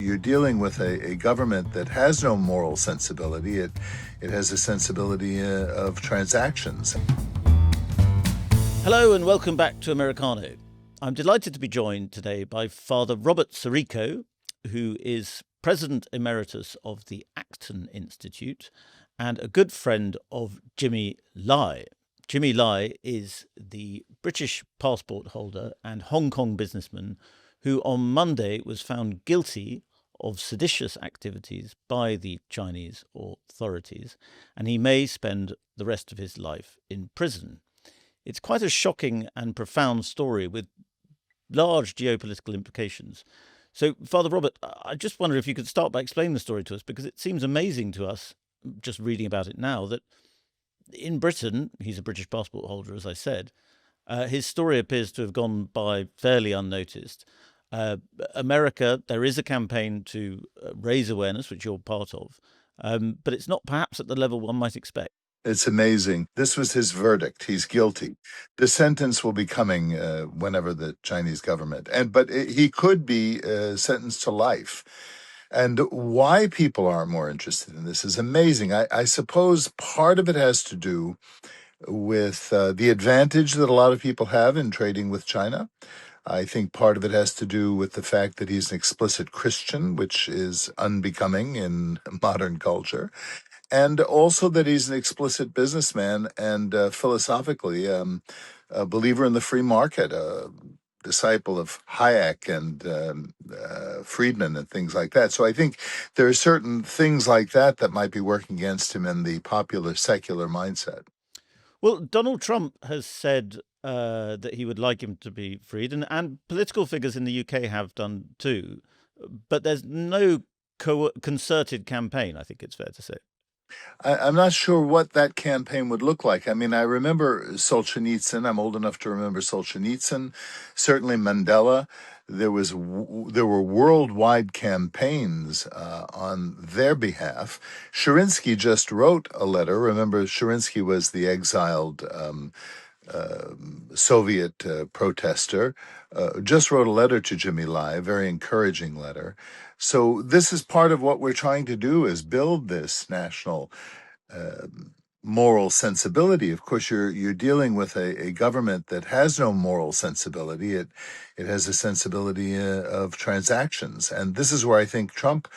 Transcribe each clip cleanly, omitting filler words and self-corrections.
you're dealing with a government that has no moral sensibility. It has a sensibility of transactions. Hello and welcome back to Americano. I'm delighted to be joined today by Father Robert Sirico, who is President Emeritus of the Acton Institute and a good friend of Jimmy Lai. Jimmy Lai is the British passport holder and Hong Kong businessman who on Monday was found guilty of seditious activities by the Chinese authorities, and he may spend the rest of his life in prison. It's quite a shocking and profound story with large geopolitical implications. So, Father Robert, I just wonder if you could start by explaining the story to us, because it seems amazing to us, just reading about it now, that in Britain, he's a British passport holder, as I said, his story appears to have gone by fairly unnoticed. America, there is a campaign to raise awareness, which you're part of, but it's not perhaps at the level one might expect. It's amazing. This was his verdict. He's guilty. The sentence will be coming whenever the Chinese government, but he could be sentenced to life. And why people aren't more interested in this is amazing. I suppose part of it has to do with the advantage that a lot of people have in trading with China. I think part of it has to do with the fact that he's an explicit Christian, which is unbecoming in modern culture, and also that he's an explicit businessman and philosophically a believer in the free market, a disciple of Hayek and Friedman and things like that. So I think there are certain things like that might be working against him in the popular secular mindset. Well, Donald Trump has said that he would like him to be freed, and political figures in the UK have done too. But there's no concerted campaign, I think it's fair to say. I'm not sure what that campaign would look like. I mean, I remember Solzhenitsyn. I'm old enough to remember Solzhenitsyn. Certainly Mandela. There were worldwide campaigns on their behalf. Sherinsky just wrote a letter. Remember, Sherinsky was the exiled Soviet protester. Just wrote a letter to Jimmy Lai, a very encouraging letter. So this is part of what we're trying to do, is build this national moral sensibility. Of course, you're dealing with a government that has no moral sensibility. It has a sensibility of transactions, and this is where I think Trump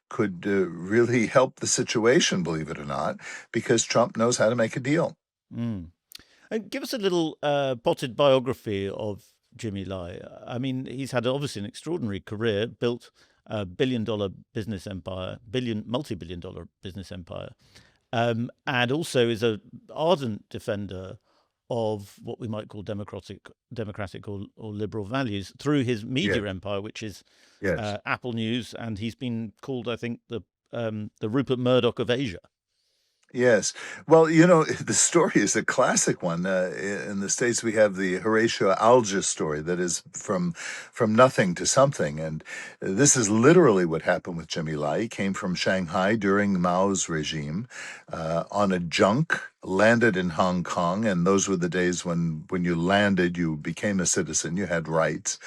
could really help the situation, believe it or not, because Trump knows how to make a deal. And give us a little potted biography of Jimmy Lai. I mean, he's had obviously an extraordinary career, built a billion-dollar business empire, multi-billion-dollar business empire, and also is an ardent defender of what we might call democratic or liberal values through his media empire, which is Apple News, and he's been called, I think, the Rupert Murdoch of Asia. Yes. Well, the story is a classic one. In the States, we have the Horatio Alger story that is from nothing to something. And this is literally what happened with Jimmy Lai. He came from Shanghai during Mao's regime on a junk, landed in Hong Kong. And those were the days when you landed, you became a citizen, you had rights.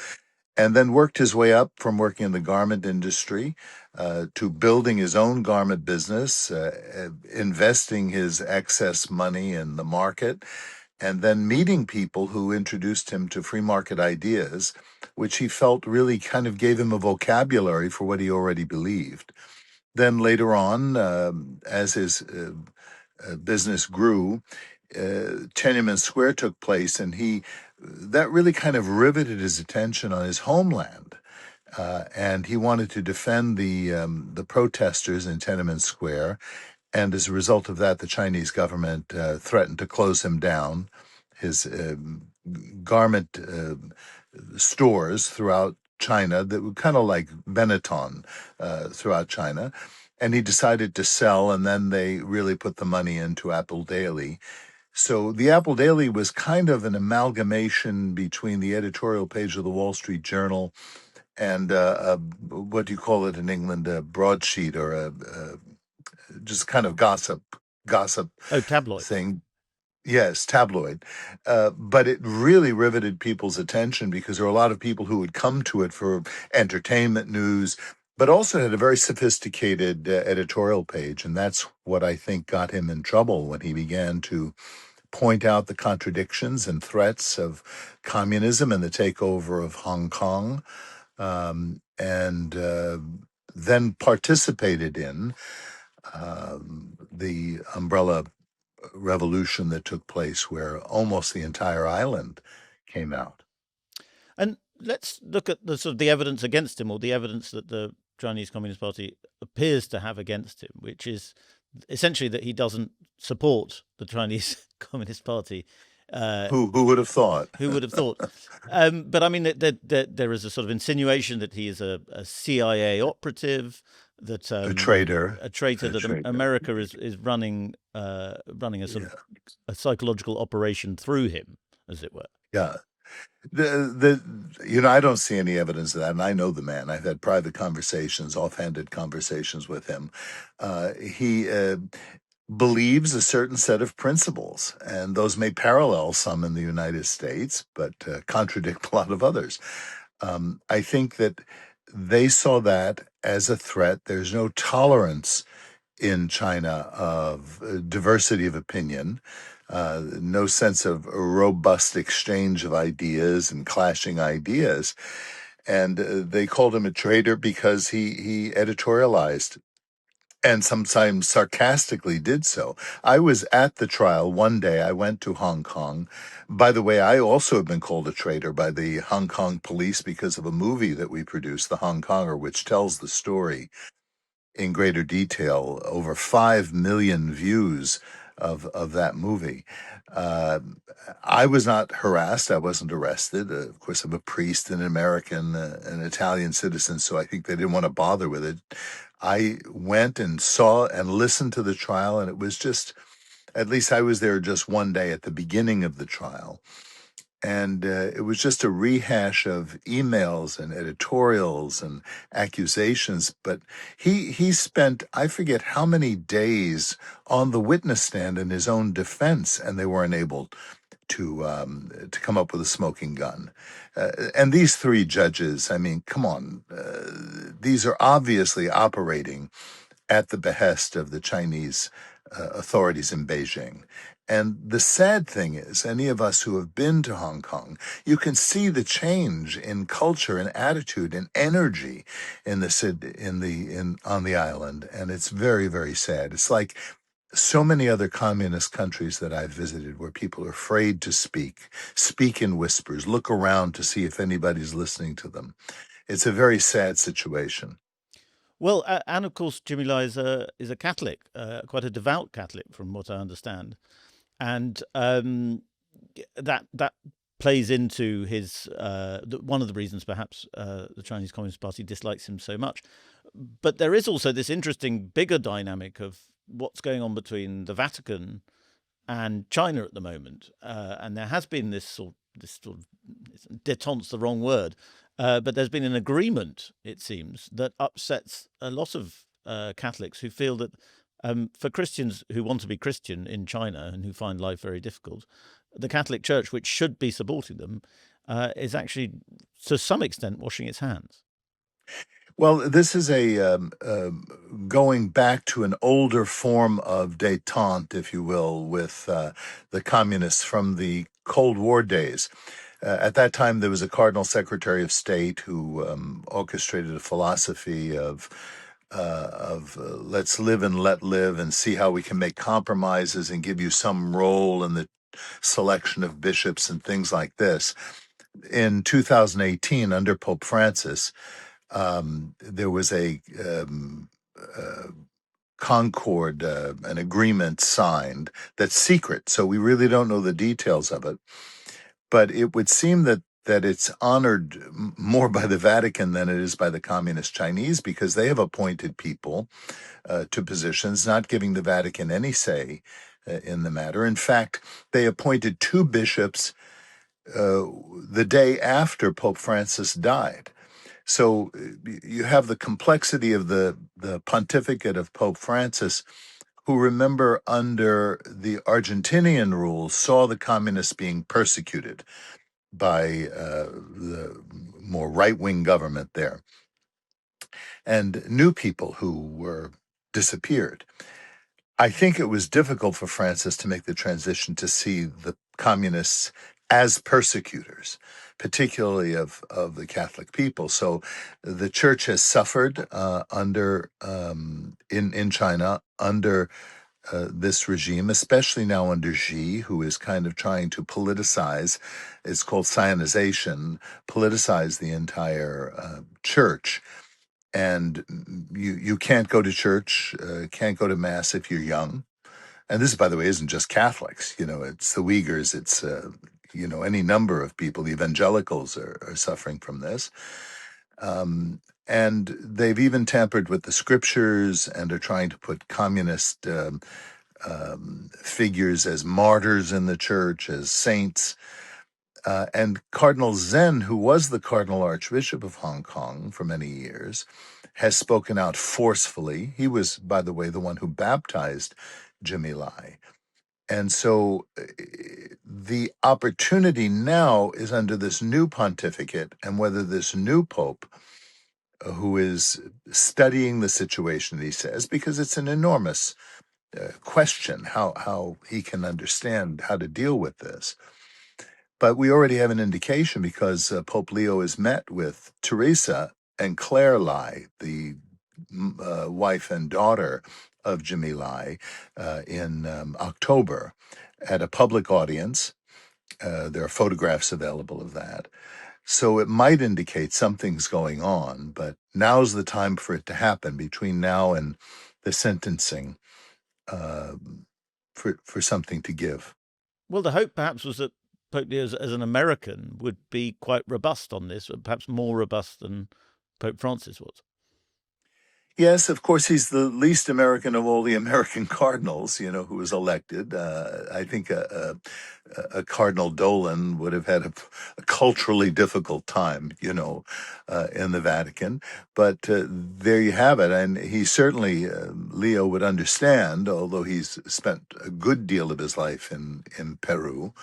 And then worked his way up from working in the garment industry to building his own garment business, investing his excess money in the market, and then meeting people who introduced him to free market ideas, which he felt really kind of gave him a vocabulary for what he already believed. Then later on, as his business grew, Tiananmen Square took place, and that really kind of riveted his attention on his homeland, and he wanted to defend the protesters in Tiananmen Square. And as a result of that, the Chinese government threatened to close him down. His garment stores throughout China that were kind of like Benetton throughout China. And he decided to sell, and then they really put the money into Apple Daily. So the Apple Daily was kind of an amalgamation between the editorial page of the Wall Street Journal and what do you call it in England, a broadsheet or just kind of gossip tabloid thing. Yes, tabloid. But it really riveted people's attention because there were a lot of people who would come to it for entertainment news, but also had a very sophisticated editorial page. And that's what I think got him in trouble when he began to point out the contradictions and threats of communism and the takeover of Hong Kong, and then participated in the umbrella revolution that took place where almost the entire island came out. And let's look at the sort of the evidence against him, or the evidence that the Chinese Communist Party appears to have against him, which is essentially that he doesn't support the Chinese Communist Party. Who would have thought? Who would have thought? But I mean, there is a sort of insinuation that he is a CIA operative, that A traitor. that America is running a sort of a psychological operation through him, as it were. Yeah. I don't see any evidence of that, and I know the man. I've had private conversations, offhanded conversations with him. He believes a certain set of principles, and those may parallel some in the United States, but contradict a lot of others. I think that they saw that as a threat. There's no tolerance in China of diversity of opinion, no sense of a robust exchange of ideas and clashing ideas. And they called him a traitor because he editorialized and sometimes sarcastically did so. I was at the trial one day. I went to Hong Kong. By the way, I also have been called a traitor by the Hong Kong police because of a movie that we produced, The Hong Konger, which tells the story in greater detail. Over 5 million views of that movie. I was not harassed. I wasn't arrested. Of course, I'm a priest, an American, an Italian citizen, so I think they didn't want to bother with it. I went and saw and listened to the trial, and it was just, at least I was there just one day at the beginning of the trial. And it was just a rehash of emails and editorials and accusations. But he spent, I forget how many days on the witness stand in his own defense, and they weren't able to come up with a smoking gun. And these three judges, I mean, come on, these are obviously operating at the behest of the Chinese authorities in Beijing. And the sad thing is, any of us who have been to Hong Kong, you can see the change in culture and attitude and energy on the island, and it's very, very sad. It's like so many other communist countries that I've visited where people are afraid to speak in whispers, look around to see if anybody's listening to them. It's a very sad situation. Well, and of course, Jimmy Lai is a Catholic, quite a devout Catholic, from what I understand, and that plays into his one of the reasons perhaps the Chinese Communist Party dislikes him so much. But there is also this interesting bigger dynamic of what's going on between the Vatican and China at the moment, and there has been this sort of détente's the wrong word, but there's been an agreement, it seems, that upsets a lot of Catholics who feel that for Christians who want to be Christian in China and who find life very difficult, the Catholic Church, which should be supporting them, is actually to some extent washing its hands. Well, this is a going back to an older form of détente, if you will, with the communists from the Cold War days. At that time, there was a Cardinal Secretary of State who orchestrated a philosophy of let's live and let live and see how we can make compromises and give you some role in the selection of bishops and things like this. In 2018, under Pope Francis, there was a concord, an agreement signed that's secret, so we really don't know the details of it. But it would seem that it's honored more by the Vatican than it is by the Communist Chinese, because they have appointed people to positions, not giving the Vatican any say in the matter. In fact, they appointed 2 bishops the day after Pope Francis died. So you have the complexity of the pontificate of Pope Francis, who, remember, under the Argentinian rules, saw the communists being persecuted by the more right-wing government there. and new people who were disappeared. I think it was difficult for Francis to make the transition to see the communists as persecutors, particularly of the Catholic people. So the church has suffered under in China under this regime, especially now under Xi, who is kind of trying to politicize. It's called Zionization, politicize the entire church. And you can't go to church, can't go to mass if you're young. And this, by the way, isn't just Catholics. It's the Uyghurs. It's any number of people. The evangelicals are suffering from this. And they've even tampered with the scriptures and are trying to put communist figures as martyrs in the church, as saints. And Cardinal Zen, who was the Cardinal Archbishop of Hong Kong for many years, has spoken out forcefully. He was, by the way, the one who baptized Jimmy Lai. And so the opportunity now is under this new pontificate, and whether this new pope, who is studying the situation, he says, because it's an enormous question how he can understand how to deal with this. But we already have an indication because Pope Leo has met with Teresa and Claire Lai, the wife and daughter of Jimmy Lai, in October at a public audience. There are photographs available of that. So it might indicate something's going on, but now's the time for it to happen between now and the sentencing for something to give. Well, the hope perhaps was that Pope Leo, as an American, would be quite robust on this, perhaps more robust than Pope Francis was. Yes, of course, he's the least American of all the American cardinals, who was elected. I think a Cardinal Dolan would have had a culturally difficult time, in the Vatican. But there you have it. And he certainly, Leo would understand, although he's spent a good deal of his life in Peru.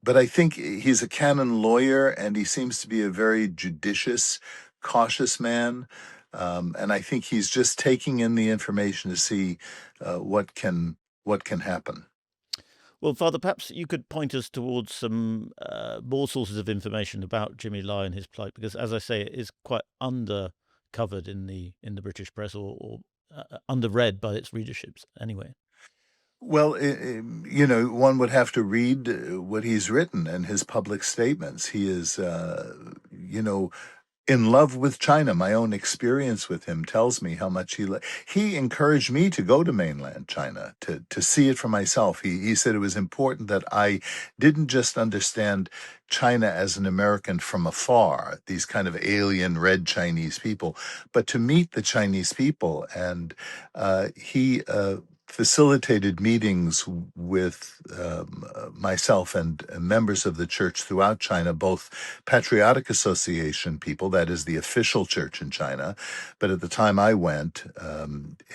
But I think he's a canon lawyer, and he seems to be a very judicious, cautious man. And I think he's just taking in the information to see what can happen. Well, Father, perhaps you could point us towards some more sources of information about Jimmy Lai and his plight, because, as I say, it is quite undercovered in the British press, or underread by its readerships. Anyway. Well, one would have to read what he's written and his public statements. He is, in love with China. My own experience with him tells me how much he encouraged me to go to mainland China to see it for myself. He said it was important that I didn't just understand China as an American from afar, these kind of alien red Chinese people, but to meet the Chinese people. And he facilitated meetings with myself and members of the church throughout China, both Patriotic Association people, that is the official church in China, but at the time I went,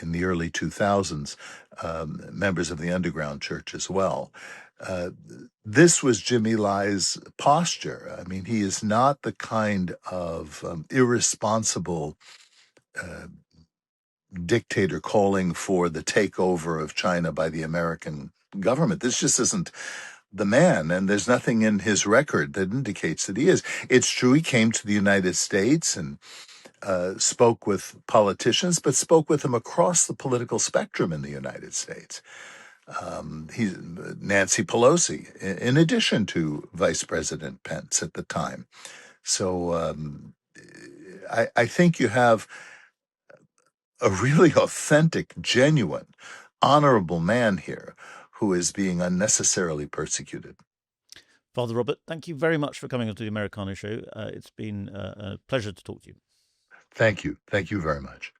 in the early 2000s, members of the underground church as well. This was Jimmy Lai's posture. I mean, he is not the kind of irresponsible dictator calling for the takeover of China by the American government. This just isn't the man, and there's nothing in his record that indicates that he is. It's true he came to the United States and spoke with politicians, but spoke with them across the political spectrum in the United States. He's Nancy Pelosi, in addition to Vice President Pence at the time. So I think you have a really authentic, genuine, honorable man here who is being unnecessarily persecuted. Father Robert, thank you very much for coming onto the Americano Show. It's been a pleasure to talk to you. Thank you. Thank you very much.